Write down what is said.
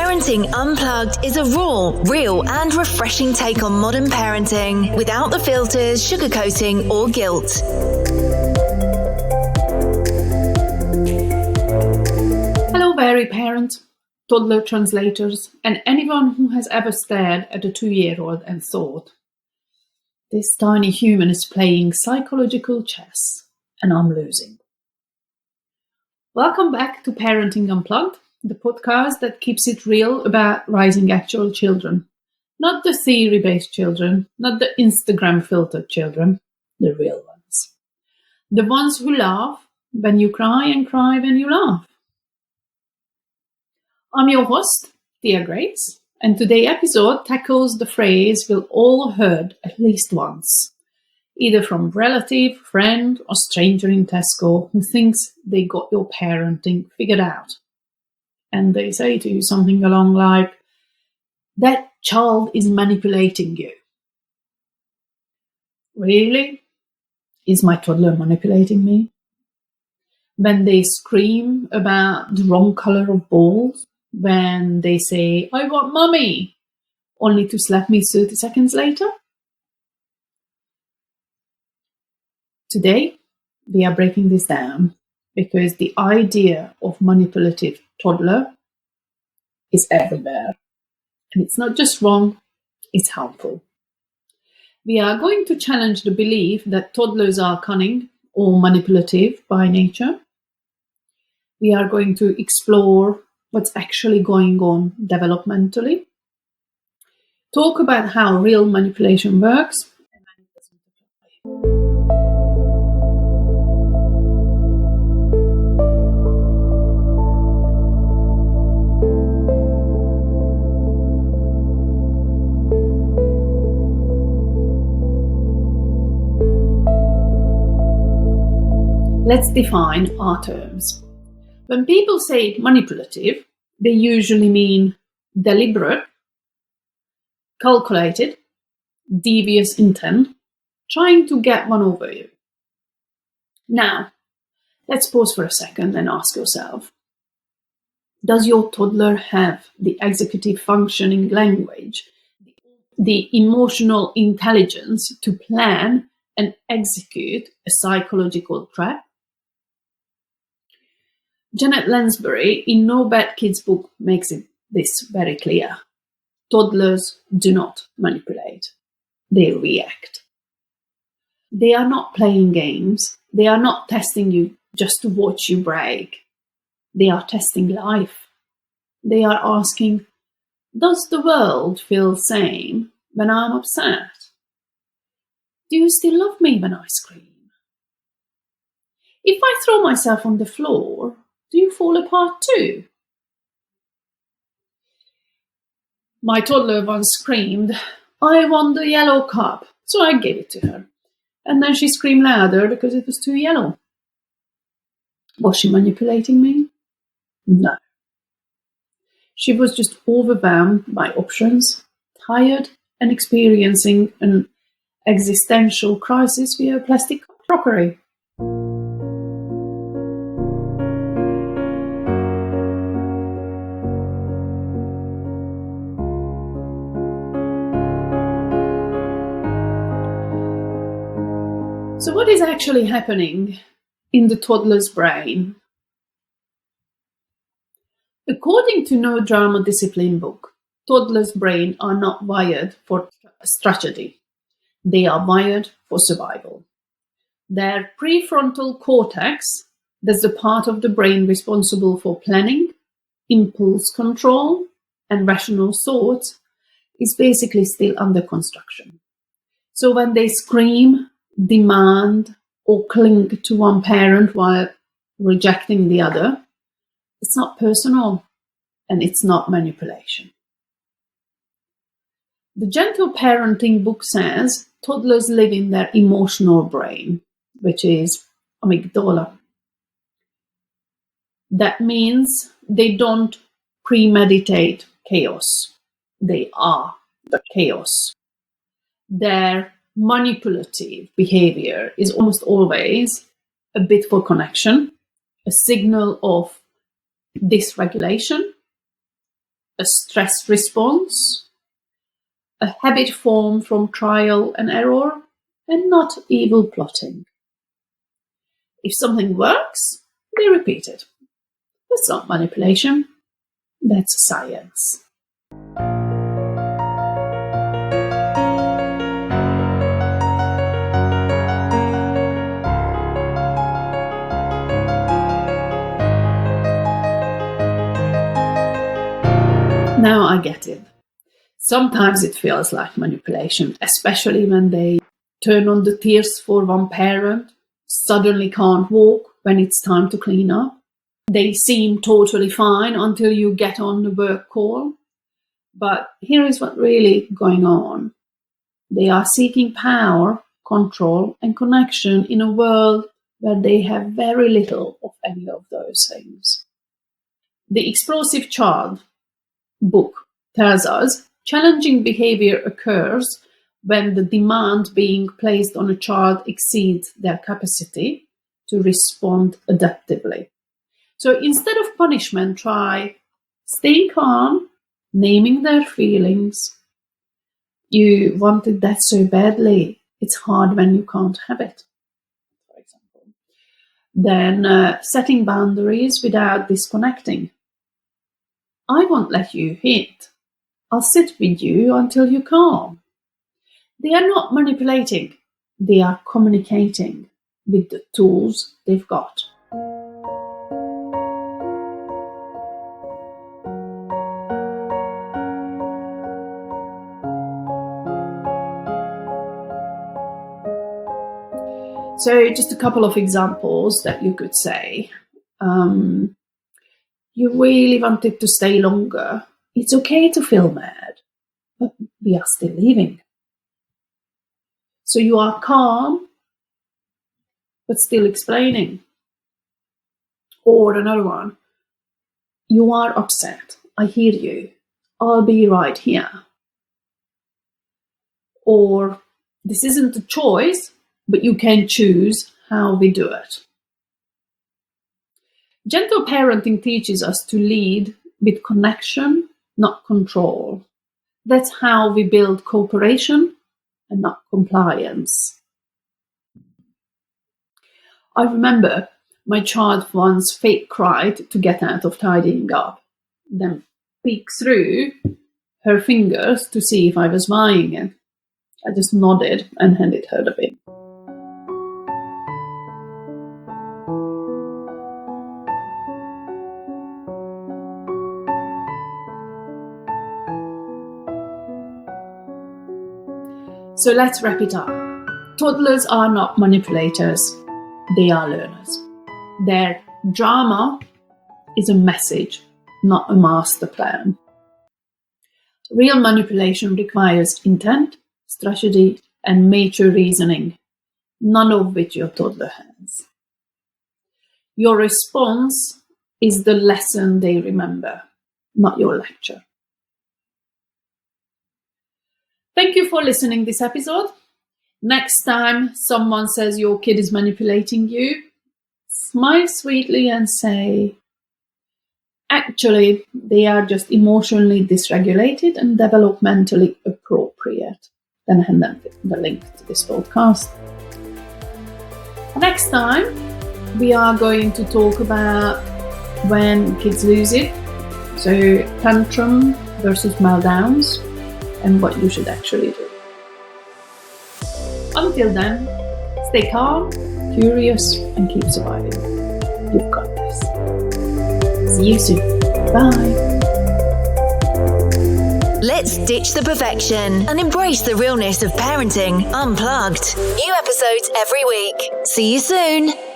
Parenting Unplugged is a raw, real, and refreshing take on modern parenting without the filters, sugarcoating, or guilt. Hello, Berry parent, toddler translators, and anyone who has ever stared at a 2-year-old and thought, this tiny human is playing psychological chess, and I'm losing. Welcome back to Parenting Unplugged, the podcast that keeps it real about raising actual children. Not the theory-based children, not the Instagram-filtered children, the real ones. The ones who laugh when you cry and cry when you laugh. I'm your host, Tia Grace, and today's episode tackles the phrase we've all heard at least once, either from relative, friend, or stranger in Tesco who thinks they got your parenting figured out. And they say to you something along like, that child is manipulating you. Really? Is my toddler manipulating me? When they scream about the wrong color of balls, when they say, I want mummy, only to slap me 30 seconds later? Today, we are breaking this down because the idea of manipulative toddler is everywhere. And it's not just wrong, it's harmful. We are going to challenge the belief that toddlers are cunning or manipulative by nature. We are going to explore what's actually going on developmentally, talk about how real manipulation works, and when it doesn't apply. Let's define our terms. When people say manipulative, they usually mean deliberate, calculated, devious intent, trying to get one over you. Now, let's pause for a second and ask yourself, does your toddler have the executive functioning language, the emotional intelligence to plan and execute a psychological trap? Janet Lansbury in No Bad Kids book makes this very clear. Toddlers do not manipulate. They react. They are not playing games. They are not testing you just to watch you break. They are testing life. They are asking, does the world feel sane when I'm upset? Do you still love me when I scream? If I throw myself on the floor, do you fall apart too? My toddler once screamed, I want the yellow cup, so I gave it to her. And then she screamed louder because it was too yellow. Was she manipulating me? No. She was just overwhelmed by options, tired and experiencing an existential crisis via plastic crockery. So what is actually happening in the toddler's brain? According to No Drama Discipline book, toddlers' brains are not wired for strategy. They are wired for survival. Their prefrontal cortex, that's the part of the brain responsible for planning, impulse control, and rational thoughts, is basically still under construction. So when they scream, demand, or cling to one parent while rejecting the other, it's not personal and it's not manipulation. The Gentle Parenting book says toddlers live in their emotional brain, which is amygdala. That means they don't premeditate chaos. They are the chaos. Their manipulative behavior is almost always a bit for connection, a signal of dysregulation, a stress response, a habit formed from trial and error, and not evil plotting. If something works, they repeat it. That's not manipulation, that's science. Now I get it. Sometimes it feels like manipulation, especially when they turn on the tears for one parent, suddenly can't walk when it's time to clean up. They seem totally fine until you get on the work call. But here is what's really going on. They are seeking power, control, and connection in a world where they have very little of any of those things. The Explosive Child book tells us challenging behavior occurs when the demand being placed on a child exceeds their capacity to respond adaptively. So instead of punishment, try staying calm, naming their feelings. You wanted that so badly. It's hard when you can't have it, for example. Then setting boundaries without disconnecting. I won't let you hit. I'll sit with you until you calm. They are not manipulating. They are communicating with the tools they've got. So just a couple of examples that you could say. You really wanted to stay longer. It's okay to feel mad, but we are still leaving. So you are calm, but still explaining. Or another one, you are upset. I hear you. I'll be right here. Or this isn't a choice, but you can choose how we do it. Gentle parenting teaches us to lead with connection, not control. That's how we build cooperation and not compliance. I remember my child once fake cried to get out of tidying up, then peeked through her fingers to see if I was buying it. I just nodded and handed her the bin. So let's wrap it up. Toddlers are not manipulators, they are learners. Their drama is a message, not a master plan. Real manipulation requires intent, strategy, and mature reasoning, none of which your toddler has. Your response is the lesson they remember, not your lecture. Thank you for listening to this episode. Next time someone says your kid is manipulating you, smile sweetly and say, actually, they are just emotionally dysregulated and developmentally appropriate. Then hand them the link to this podcast. Next time, we are going to talk about when kids lose it. So tantrum versus meltdowns, and what you should actually do. Until then, stay calm, curious, and keep surviving. You've got this. See you soon. Bye. Let's ditch the perfection and embrace the realness of parenting unplugged. New episodes every week. See you soon.